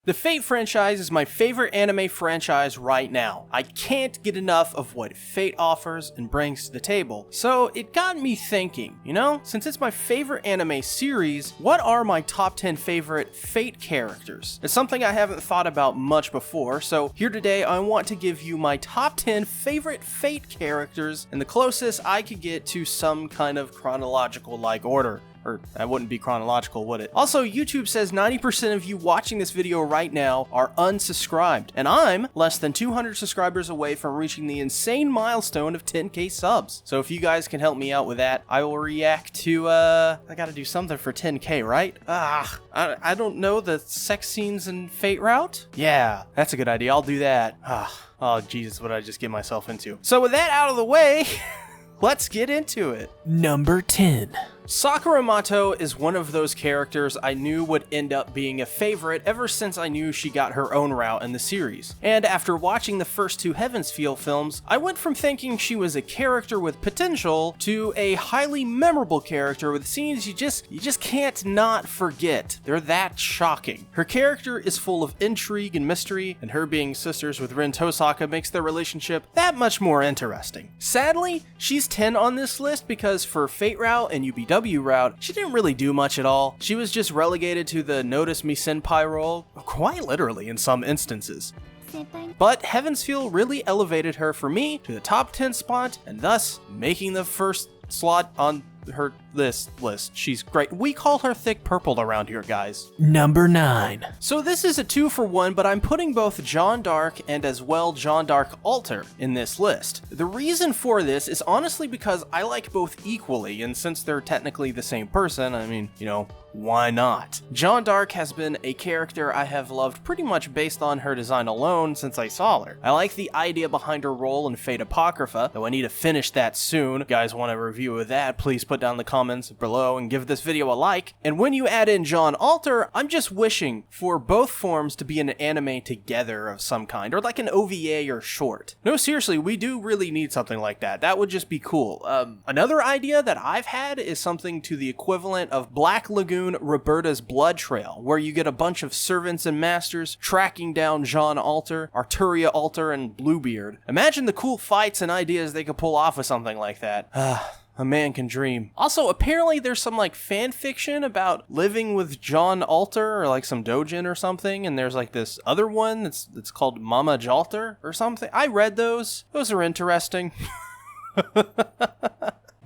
The Fate franchise is my favorite anime franchise right now. I can't get enough of what Fate offers and brings to the table. So it got me thinking, since it's my favorite anime series, what are my top 10 favorite Fate characters? It's something I haven't thought about much before, so here today I want to give you my top 10 favorite Fate characters and the closest I could get to some kind of chronological-like order. Or that wouldn't be chronological, would it? Also, YouTube says 90% of you watching this video right now are unsubscribed, and I'm less than 200 subscribers away from reaching the insane milestone of 10k subs. So if you guys can help me out with that, I will react to, I gotta do something for 10k, right? I don't know, the sex scenes in Fate Route? Yeah, that's a good idea, I'll do that. Oh, Jesus, what did I just get myself into? So with that out of the way, let's get into it. Number 10. Sakura Motto is one of those characters I knew would end up being a favorite ever since I knew she got her own route in the series. And after watching the first two Heaven's Feel films, I went from thinking she was a character with potential to a highly memorable character with scenes you just can't not forget. They're that shocking. Her character is full of intrigue and mystery, and her being sisters with Rin Tosaka makes their relationship that much more interesting. Sadly, she's 10 on this list because for Fate Route and UBW route, she didn't really do much at all. She was just relegated to the Notice Me Senpai role, quite literally in some instances. But Heaven's Feel really elevated her for me to the top 10 spot, and thus making the first slot on her list. She's great. We call her thick purple around here, guys. Number 9. So this is a 2-for-1, but I'm putting both Jeanne d'Arc and as well Jeanne d'Arc Alter in this list. The reason for this is honestly because I like both equally, and since they're technically the same person, I mean, why not? Jeanne d'Arc has been a character I have loved pretty much based on her design alone since I saw her. I like the idea behind her role in Fate Apocrypha, though I need to finish that soon. If you guys want a review of that, please put down in the comments below and give this video a like. And when you add in Jeanne Alter, I'm just wishing for both forms to be in an anime together of some kind, or like an OVA or short. No, seriously, we do really need something like that. That would just be cool. Another idea that I've had is something to the equivalent of Black Lagoon Roberta's Blood Trail, where you get a bunch of servants and masters tracking down Jeanne Alter, Arturia Alter, and Bluebeard. Imagine the cool fights and ideas they could pull off with something like that. A man can dream. Also, apparently there's some fan fiction about living with Jeanne Alter, or some doujin or something, and there's this other one that's called Mama Jalter or something. I read those. Those are interesting.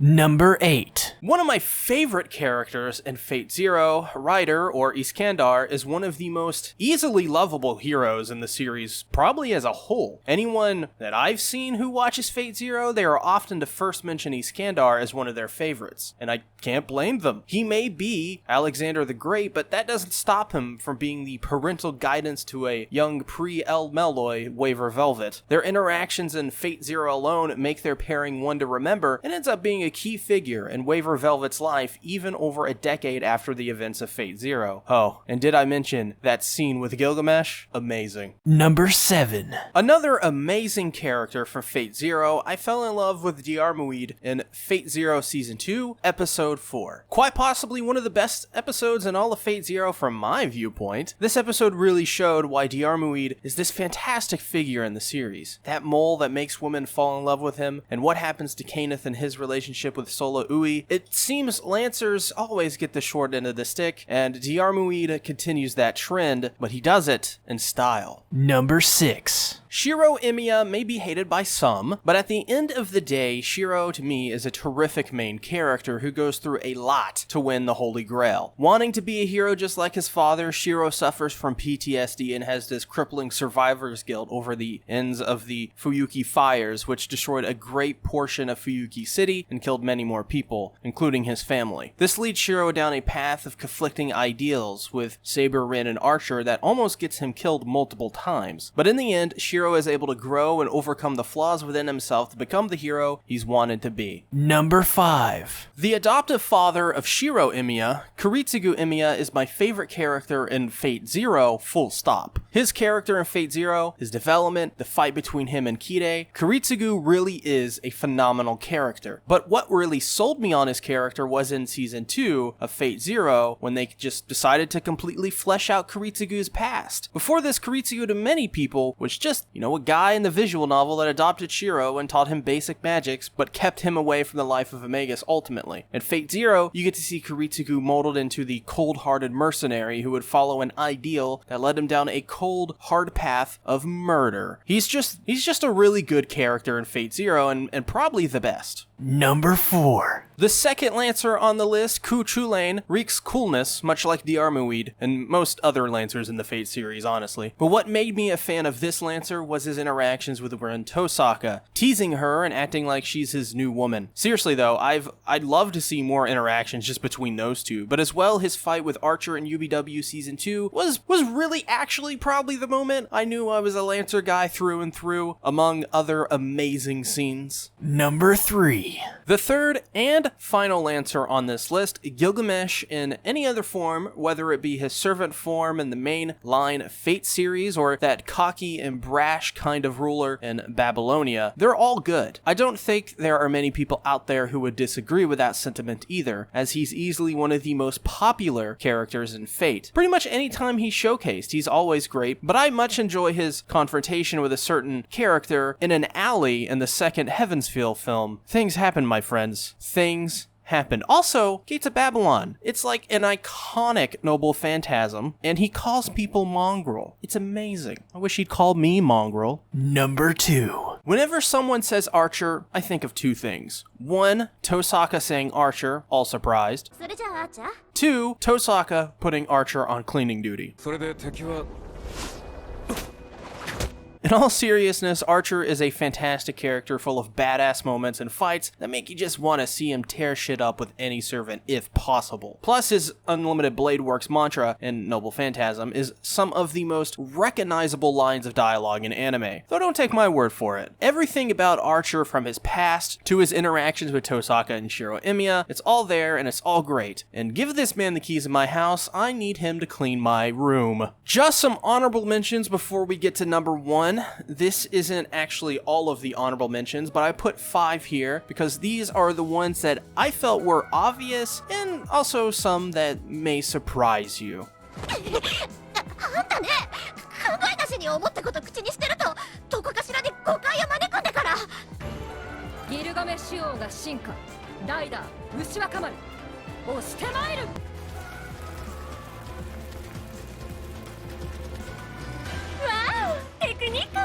Number 8. One of my favorite characters in Fate Zero, Ryder, or Iskandar, is one of the most easily lovable heroes in the series, probably as a whole. Anyone that I've seen who watches Fate Zero, they are often to first mention Iskandar as one of their favorites, and I can't blame them. He may be Alexander the Great, but that doesn't stop him from being the parental guidance to a young pre-El Meloy Waver Velvet. Their interactions in Fate Zero alone make their pairing one to remember, and ends up being a key figure in Waver Velvet's life even over a decade after the events of Fate Zero. Oh, and did I mention that scene with Gilgamesh? Amazing. Number 7. Another amazing character from Fate Zero, I fell in love with Diarmuid in Fate Zero Season 2, Episode 4. Quite possibly one of the best episodes in all of Fate Zero from my viewpoint. This episode really showed why Diarmuid is this fantastic figure in the series. That mole that makes women fall in love with him, and what happens to Kenneth and his relationship with Sola Ui. It seems Lancers always get the short end of the stick, and Diarmuid continues that trend, but he does it in style. Number 6. Shiro Emiya may be hated by some, but at the end of the day, Shiro to me is a terrific main character who goes through a lot to win the Holy Grail. Wanting to be a hero just like his father, Shiro suffers from PTSD and has this crippling survivor's guilt over the ends of the Fuyuki fires, which destroyed a great portion of Fuyuki City and killed many more people, including his family. This leads Shiro down a path of conflicting ideals with Saber, Rin, and Archer that almost gets him killed multiple times. But in the end, Shiro is able to grow and overcome the flaws within himself to become the hero he's wanted to be. Number 5. The adoptive father of Shiro Emiya, Kiritsugu Emiya, is my favorite character in Fate Zero, full stop. His character in Fate Zero, his development, the fight between him and Kide, Kiritsugu really is a phenomenal character. But what really sold me on his character was in Season 2 of Fate Zero, when they just decided to completely flesh out Kiritsugu's past. Before this, Kiritsugu to many people was just, a guy in the visual novel that adopted Shiro and taught him basic magics, but kept him away from the life of a magus ultimately. In Fate Zero, you get to see Kiritsugu molded into the cold-hearted mercenary who would follow an ideal that led him down a cold, hard path of murder. He's just a really good character in Fate Zero, and probably the best. Number 4. The second Lancer on the list, Ku Chulainn, reeks coolness, much like Diarmuid, and most other Lancers in the Fate series, honestly. But what made me a fan of this Lancer was his interactions with Ren Tosaka, teasing her and acting like she's his new woman. Seriously though, I'd love to see more interactions just between those two, but as well, his fight with Archer in UBW Season 2 was really actually probably the moment I knew I was a Lancer guy through and through, among other amazing scenes. Number 3. The third and final Lancer on this list, Gilgamesh in any other form, whether it be his servant form in the main line Fate series or that cocky and brash kind of ruler in Babylonia, they're all good. I don't think there are many people out there who would disagree with that sentiment either, as he's easily one of the most popular characters in Fate. Pretty much any time he's showcased, he's always great, but I much enjoy his confrontation with a certain character in an alley in the second Heavensfield film. Things happen, my friends. Things happen. Also, Gates of Babylon. It's like an iconic noble phantasm, and he calls people mongrel. It's amazing. I wish he'd call me mongrel. Number 2. Whenever someone says Archer, I think of two things. 1, Tosaka saying Archer, all surprised. 2, Tosaka putting Archer on cleaning duty. In all seriousness, Archer is a fantastic character full of badass moments and fights that make you just want to see him tear shit up with any servant if possible. Plus, his Unlimited Blade Works mantra in Noble Phantasm is some of the most recognizable lines of dialogue in anime, though don't take my word for it. Everything about Archer, from his past to his interactions with Tosaka and Shiro Emiya, it's all there and it's all great. And give this man the keys of my house, I need him to clean my room. Just some honorable mentions before we get to number 1. This isn't actually all of the honorable mentions, but I put 5 here because these are the ones that I felt were obvious and also some that may surprise you. ギルガメッシュ王が進化、ライダー、牛若丸、押してまいる。わお、テクニック、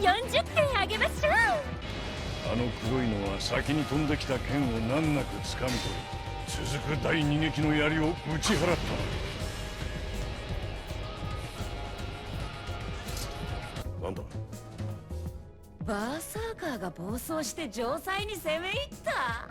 40点あげましょう。あの黒いのは先に飛んできた剣を難なく掴み取り、続く第二撃の槍を打ち払った。なんだ？バーサーカーが暴走して城塞に攻め入った。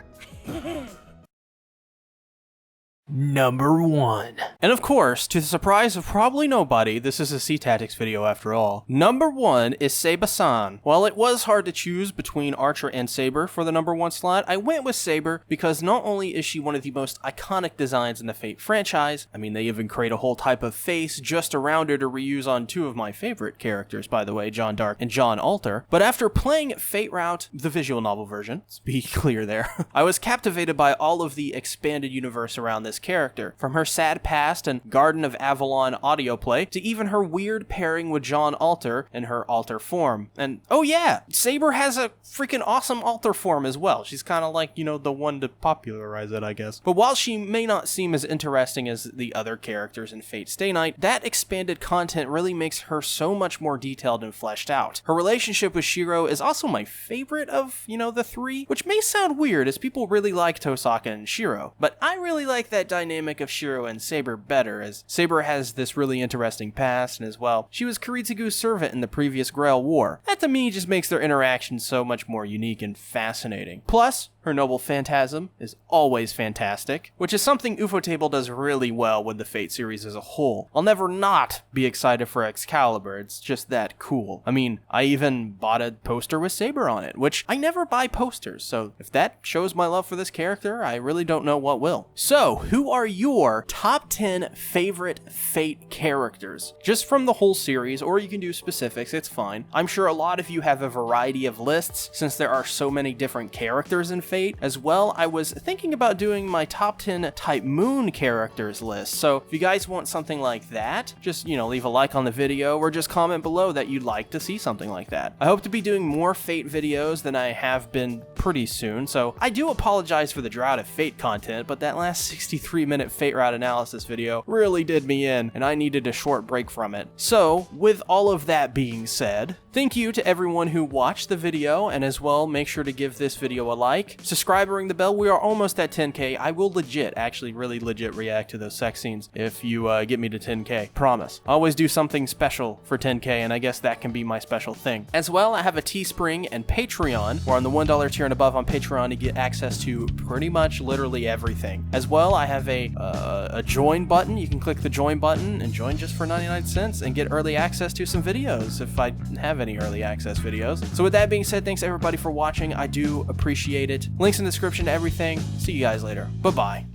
Number 1. And of course, to the surprise of probably nobody, this is a SeaTactics video after all, number 1 is Saber-san. While it was hard to choose between Archer and Saber for the number 1 slot, I went with Saber because not only is she one of the most iconic designs in the Fate franchise, I mean they even create a whole type of face just around her to reuse on 2 of my favorite characters, by the way, John Dark and John Alter, but after playing Fate Route, the visual novel version, let's be clear there, I was captivated by all of the expanded universe around this character, from her sad past and Garden of Avalon audio play to even her weird pairing with John Alter in her Alter form. And oh yeah, Saber has a freaking awesome Alter form as well. She's kind of like, the one to popularize it, I guess. But while she may not seem as interesting as the other characters in Fate Stay Night, that expanded content really makes her so much more detailed and fleshed out. Her relationship with Shiro is also my favorite of, the 3, which may sound weird as people really like Tosaka and Shiro, but I really like that dynamic of Shiro and Saber better, as Saber has this really interesting past, and as well, she was Kiritsugu's servant in the previous Grail War. That to me just makes their interaction so much more unique and fascinating. Plus, her Noble Phantasm is always fantastic, which is something Ufotable does really well with the Fate series as a whole. I'll never not be excited for Excalibur, it's just that cool. I mean, I even bought a poster with Saber on it, which I never buy posters, so if that shows my love for this character, I really don't know what will. So, who are your top 10 favorite Fate characters? Just from the whole series, or you can do specifics, it's fine. I'm sure a lot of you have a variety of lists, since there are so many different characters in Fate. Fate. As well, I was thinking about doing my top 10 Type Moon characters list. So if you guys want something like that, just, leave a like on the video or just comment below that you'd like to see something like that. I hope to be doing more Fate videos than I have been pretty soon, so I do apologize for the drought of Fate content, but that last 63-minute Fate route analysis video really did me in, and I needed a short break from it. So, with all of that being said, thank you to everyone who watched the video, and as well, make sure to give this video a like, subscribe, ring the bell. We are almost at 10k. I will really legit react to those sex scenes if you get me to 10k. Promise. I always do something special for 10k, and I guess that can be my special thing. As well, I have a Teespring and Patreon, where on the $1 tier and above on Patreon you get access to pretty much literally everything. As well, I have a join button. You can click the join button and join just for 99 cents and get early access to some videos if I have any early access videos. So with that being said, thanks everybody for watching. I do appreciate it. Links in the description to everything. See you guys later. Bye-bye.